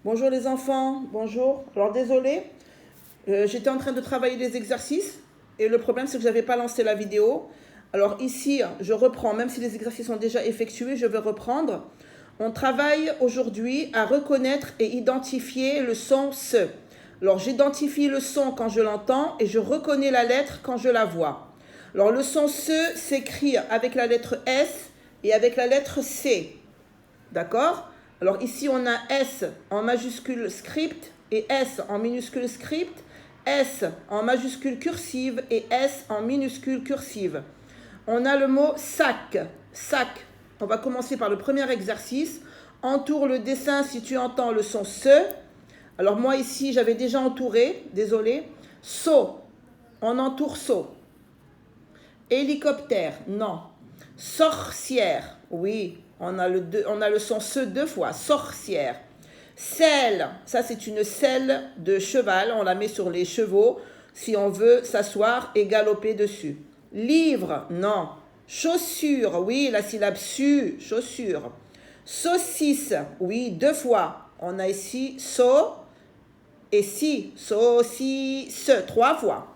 Bonjour les enfants, bonjour. Alors désolé, j'étais en train de travailler les exercices et le problème c'est que je n'avais pas lancé la vidéo. Alors ici, je reprends, même si les exercices sont déjà effectués, je vais reprendre. On travaille aujourd'hui à reconnaître et identifier le son SE. Alors j'identifie le son quand je l'entends et je reconnais la lettre quand je la vois. Alors le son SE s'écrit avec la lettre S et avec la lettre C. D'accord? Alors ici, on a S en majuscule script et S en minuscule script, S en majuscule cursive et S en minuscule cursive. On a le mot sac. Sac. On va commencer par le premier exercice. Entoure le dessin si tu entends le son SE. Alors moi ici, j'avais déjà entouré, désolé. Saut. On entoure saut. Hélicoptère, non. Sorcière, oui, on a le son se deux fois, sorcière. Selle, ça c'est une selle de cheval, on la met sur les chevaux si on veut s'asseoir et galoper dessus. Livre, non. Chaussure, oui, la syllabe su, chaussure. Saucisse, oui, deux fois. On a ici so et si, saucisse, trois fois.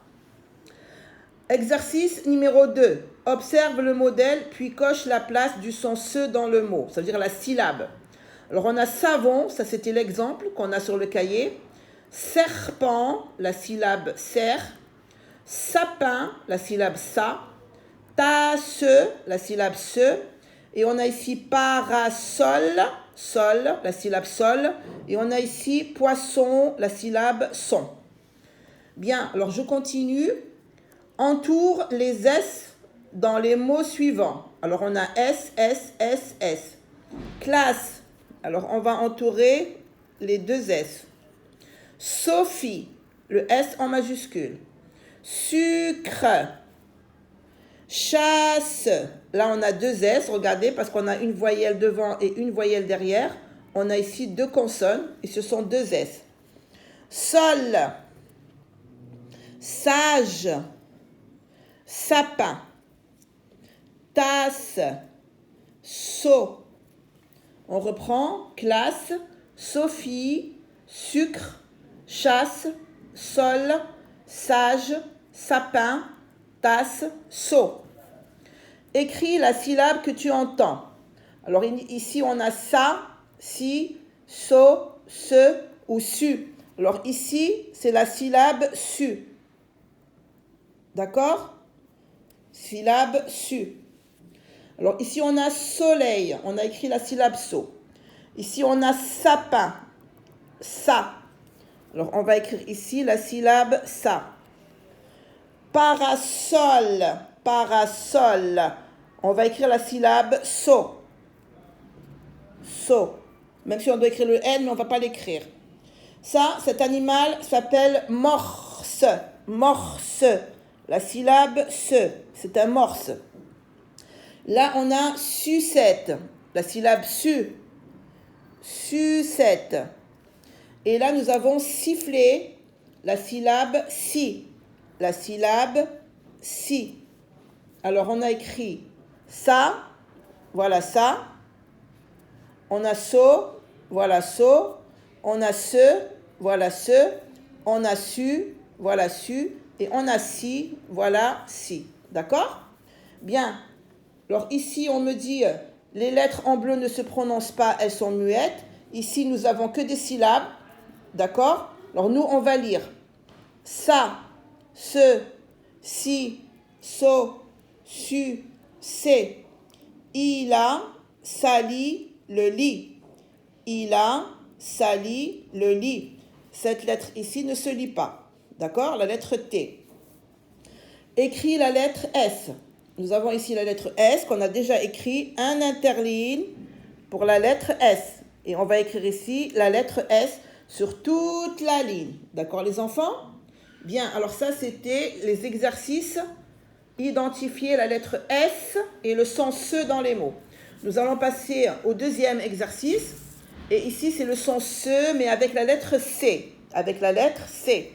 Exercice numéro 2. Observe le modèle, puis coche la place du son se dans le mot, ça veut dire la syllabe. Alors on a savon, ça c'était l'exemple qu'on a sur le cahier. Serpent, la syllabe ser. Sapin, la syllabe sa. Tasse, la syllabe se. Et on a ici parasol, sol, la syllabe sol. Et on a ici poisson, la syllabe son. Bien, alors je continue. Entoure les S dans les mots suivants. Alors on a S, S, S, S. Classe. Alors on va entourer les deux S. Sophie, le S en majuscule. Sucre. Chasse. Là on a deux S, regardez, parce qu'on a une voyelle devant et une voyelle derrière. On a ici deux consonnes et ce sont deux S. Sol. Sage. Sapin, tasse, seau. On reprend, classe, Sophie, sucre, chasse, sol, sage, sapin, tasse, seau. Écris la syllabe que tu entends. Alors ici on a ça, si, so, se ou su. Alors ici c'est la syllabe su. D'accord? Syllabe su. Alors ici on a soleil, on a écrit la syllabe so. Ici on a sapin, sa. Alors on va écrire ici la syllabe sa. Parasol, parasol. On va écrire la syllabe so. So. Même si on doit écrire le N, mais on ne va pas l'écrire. Ça, cet animal s'appelle morse. Morse. La syllabe se, c'est un morse. Là, on a sucette, la syllabe su, sucette. Et là, nous avons sifflé, la syllabe si, la syllabe si. Alors, on a écrit ça, voilà ça. On a so, voilà so. On a ce, voilà ce. On a su, voilà su. Et on a si, voilà si. D'accord? Bien. Alors ici, on me dit, les lettres en bleu ne se prononcent pas, elles sont muettes. Ici, nous avons que des syllabes. D'accord? Alors nous, on va lire. Ça, ce, si, so, su, c'est. Il a sali le lit. Il a sali le lit. Cette lettre ici ne se lit pas. D'accord? La lettre T. Écris la lettre S. Nous avons ici la lettre S qu'on a déjà écrit, un interligne pour la lettre S. Et on va écrire ici la lettre S sur toute la ligne. D'accord les enfants? Bien, alors ça c'était les exercices. Identifier la lettre S et le son SE dans les mots. Nous allons passer au deuxième exercice. Et ici c'est le son SE mais avec la lettre C. Avec la lettre C.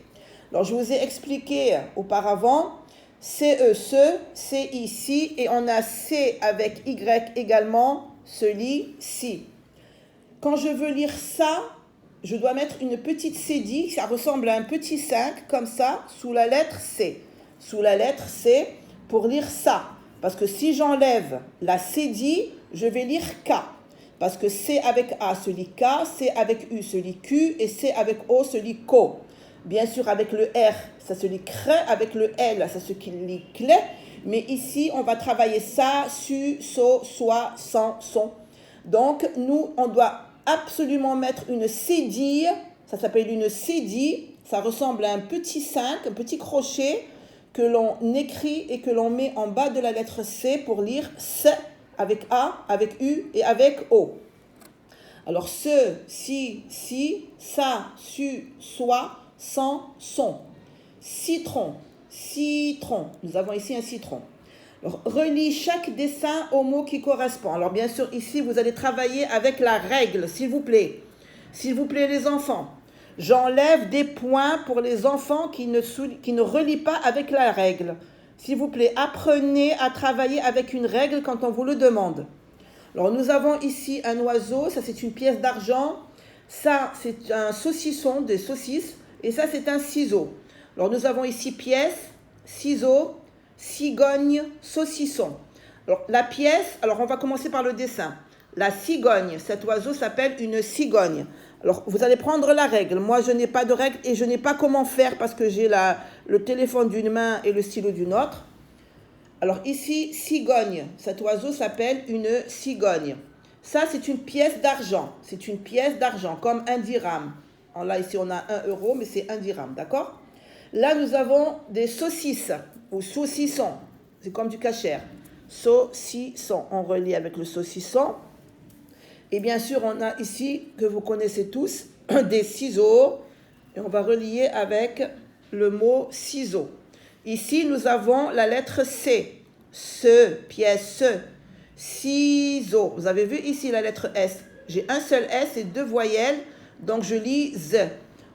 Alors je vous ai expliqué auparavant. CE, ce, CI, si, et on a C avec Y également, se lit, si. Quand je veux lire ça, je dois mettre une petite cédille, ça ressemble à un petit 5, comme ça, sous la lettre C. Sous la lettre C, pour lire ça. Parce que si j'enlève la cédille, je vais lire K. Parce que C avec A se lit K, C avec U se lit Q, et C avec O se lit KO. Bien sûr, avec le R, ça se lit CRE, avec le L, ça se lit CLE. Mais ici, on va travailler ça, su, so, soit, sans, son. Donc, nous, on doit absolument mettre une cédille, ça s'appelle une cédille, ça ressemble à un petit 5, un petit crochet que l'on écrit et que l'on met en bas de la lettre C pour lire S avec A, avec U et avec O. Alors, ce, si, ça, su, soit, sans, son. Citron, citron. Nous avons ici un citron. Alors, relie chaque dessin au mot qui correspond. Alors, bien sûr, ici, vous allez travailler avec la règle, s'il vous plaît. S'il vous plaît, les enfants. J'enlève des points pour les enfants qui ne relient pas avec la règle. S'il vous plaît, apprenez à travailler avec une règle quand on vous le demande. Alors, nous avons ici un oiseau. Ça, c'est une pièce d'argent. Ça, c'est un saucisson, des saucisses. Et ça, c'est un ciseau. Alors, nous avons ici pièce, ciseau, cigogne, saucisson. Alors, la pièce, alors on va commencer par le dessin. La cigogne, cet oiseau s'appelle une cigogne. Alors, vous allez prendre la règle. Moi, je n'ai pas de règle et je n'ai pas comment faire parce que j'ai le téléphone d'une main et le stylo d'une autre. Alors, ici, cigogne. Cet oiseau s'appelle une cigogne. Ça, c'est une pièce d'argent. C'est une pièce d'argent, comme un dirham. Alors là, ici, on a 1 euro, mais c'est un dirham, d'accord? Là, nous avons des saucisses ou saucissons. C'est comme du kasher. Saucisson. On relie avec le saucisson. Et bien sûr, on a ici, que vous connaissez tous, des ciseaux. Et on va relier avec le mot ciseau. Ici, nous avons la lettre C. Ce, pièce, ciseaux. Vous avez vu ici la lettre S. J'ai un seul S et 2 voyelles, donc je lis Z.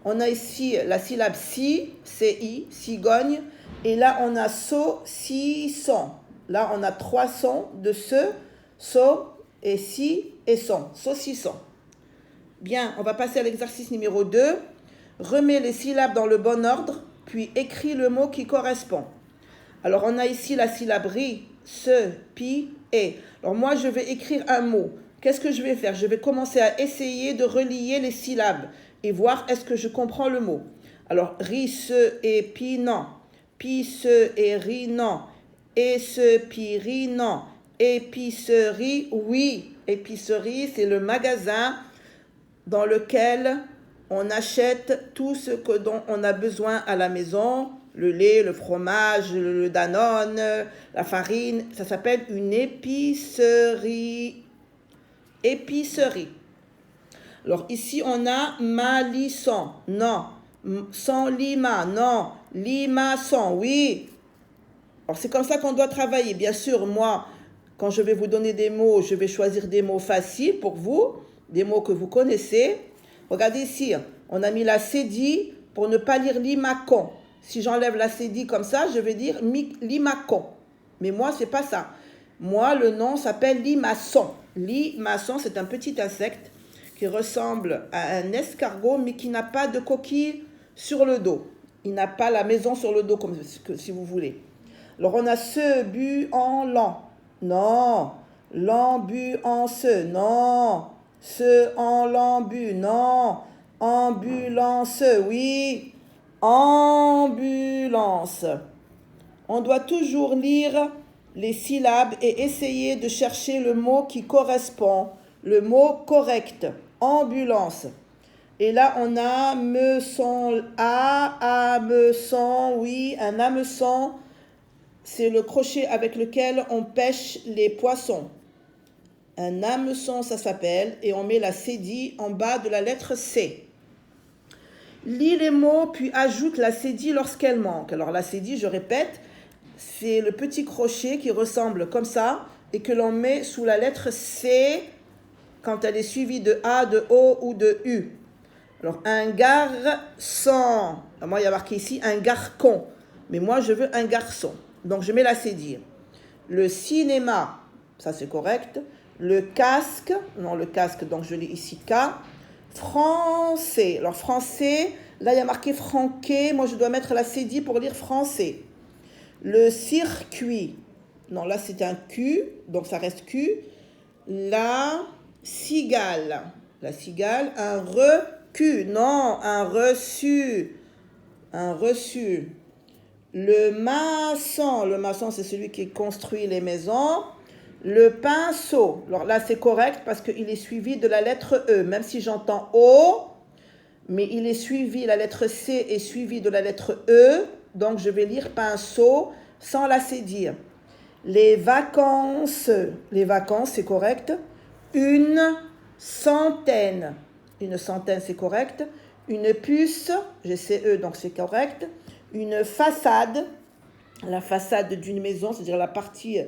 On a ici la syllabe si, C-I, cigogne. Et là, on a saucisson. Là, on a 3 sons de ce, so et si et son. Saucisson. Bien, on va passer à l'exercice numéro 2. Remets les syllabes dans le bon ordre, puis écris le mot qui correspond. Alors, on a ici la syllabe ri, se, pi, et. Alors, moi, je vais écrire un mot. Qu'est-ce que je vais faire? Je vais commencer à essayer de relier les syllabes et voir est-ce que je comprends le mot. Alors, ri, se et pi, non. Pi, se et ri, non. Et se, pi, ri, non. Épicerie, oui. Épicerie, c'est le magasin dans lequel on achète tout ce dont on a besoin à la maison. Le lait, le fromage, le Danone, la farine. Ça s'appelle une épicerie. Épicerie. Alors ici, on a malisson. Non. Sans lima. Non. Limaçon. Oui. Alors c'est comme ça qu'on doit travailler. Bien sûr, moi, quand je vais vous donner des mots, je vais choisir des mots faciles pour vous. Des mots que vous connaissez. Regardez ici. On a mis la cédille pour ne pas lire limacon. Si j'enlève la cédille comme ça, je vais dire limacon. Mais moi, c'est pas ça. Moi, le nom s'appelle limaçon. Limaçon, c'est un petit insecte qui ressemble à un escargot, mais qui n'a pas de coquille sur le dos. Il n'a pas la maison sur le dos, comme si vous voulez. Alors, on a ce, bu, en, l'an. Non. L'an, bu, en, ce. Non. Ce, en, l'an, bu. Non. Ambulance, oui. Ambulance. On doit toujours lire les syllabes et essayer de chercher le mot qui correspond, le mot correct. Ambulance. Et là, on a hameçon, hameçon, oui, un hameçon, c'est le crochet avec lequel on pêche les poissons. Un hameçon, ça s'appelle, et on met la cédille en bas de la lettre C. Lis les mots, puis ajoute la cédille lorsqu'elle manque. Alors la cédille, je répète, c'est le petit crochet qui ressemble comme ça et que l'on met sous la lettre C quand elle est suivie de A, de O ou de U. Alors un garçon. Alors, moi, il y a marqué ici un garcon, mais moi, je veux un garçon. Donc je mets la cédille. Le cinéma, ça c'est correct. Le casque, non le casque, donc je lis ici K. Français. Alors, français, là, il y a marqué franqué. Moi, je dois mettre la cédille pour lire français. Le circuit. Non, là, c'est un Q, donc ça reste Q. La cigale. La cigale, un recu. Non, un reçu. Un reçu. Le maçon, c'est celui qui construit les maisons. Le pinceau. Alors là, c'est correct parce qu'il est suivi de la lettre E. Même si j'entends O, mais il est suivi, la lettre C est suivie de la lettre E. Donc, je vais lire pinceau sans la cédille. Les vacances, c'est correct. Une centaine, c'est correct. Une puce, j'ai CE, donc c'est correct. Une façade, la façade d'une maison, c'est-à-dire la partie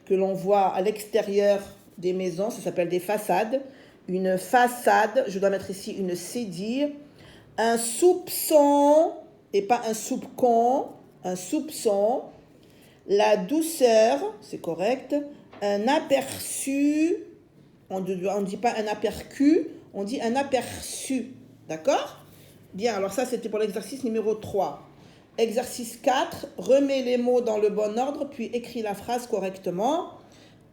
que l'on voit à l'extérieur des maisons, ça s'appelle des façades. Une façade, je dois mettre ici une cédille. Un soupçon, et pas un soupçon, un soupçon. La douceur, c'est correct. Un aperçu, on ne dit pas un aperçu, on dit un aperçu. D'accord? Bien, alors ça c'était pour l'exercice numéro 3. Exercice 4, remets les mots dans le bon ordre, puis écris la phrase correctement.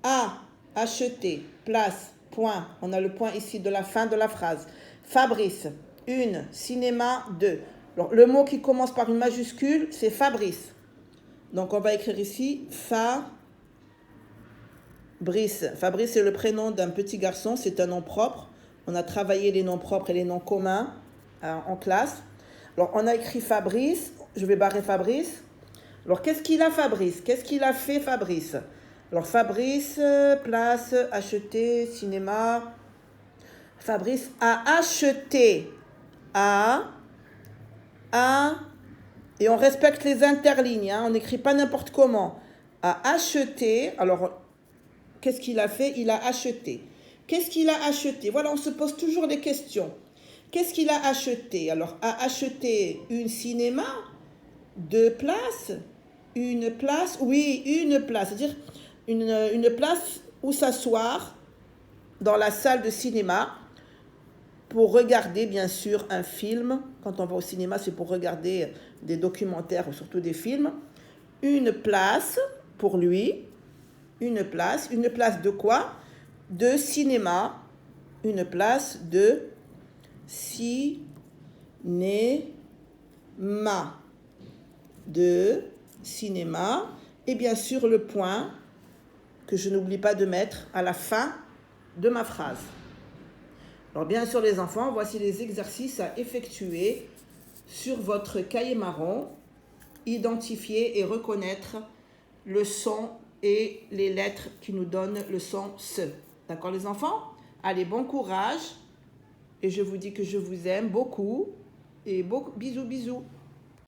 A, acheter, place, point. On a le point ici de la fin de la phrase. Fabrice, une, cinéma, 2. Alors, le mot qui commence par une majuscule, c'est Fabrice. Donc, on va écrire ici Fabrice. Fabrice, c'est le prénom d'un petit garçon, c'est un nom propre. On a travaillé les noms propres et les noms communs en classe. Alors, on a écrit Fabrice. Je vais barrer Fabrice. Alors, qu'est-ce qu'il a, Fabrice? Qu'est-ce qu'il a fait, Fabrice? Alors, Fabrice, place, acheter, cinéma. Fabrice a acheté. Et on respecte les interlignes. On n'écrit pas n'importe comment. A acheté. Alors, qu'est-ce qu'il a fait? Il a acheté. Qu'est-ce qu'il a acheté? Voilà, on se pose toujours des questions. Qu'est-ce qu'il a acheté? Alors, a acheté une cinéma, 2 places, une place, oui, une place, c'est-à-dire une place où s'asseoir dans la salle de cinéma pour regarder, bien sûr, un film. Quand on va au cinéma, c'est pour regarder des documentaires ou surtout des films. Une place pour lui, une place de quoi? De cinéma, une place de cinéma, et bien sûr le point que je n'oublie pas de mettre à la fin de ma phrase. Alors bien sûr les enfants, voici les exercices à effectuer sur votre cahier marron. Identifier et reconnaître le son et les lettres qui nous donnent le son SE. D'accord les enfants? Allez, bon courage et je vous dis que je vous aime beaucoup et bisous bisous.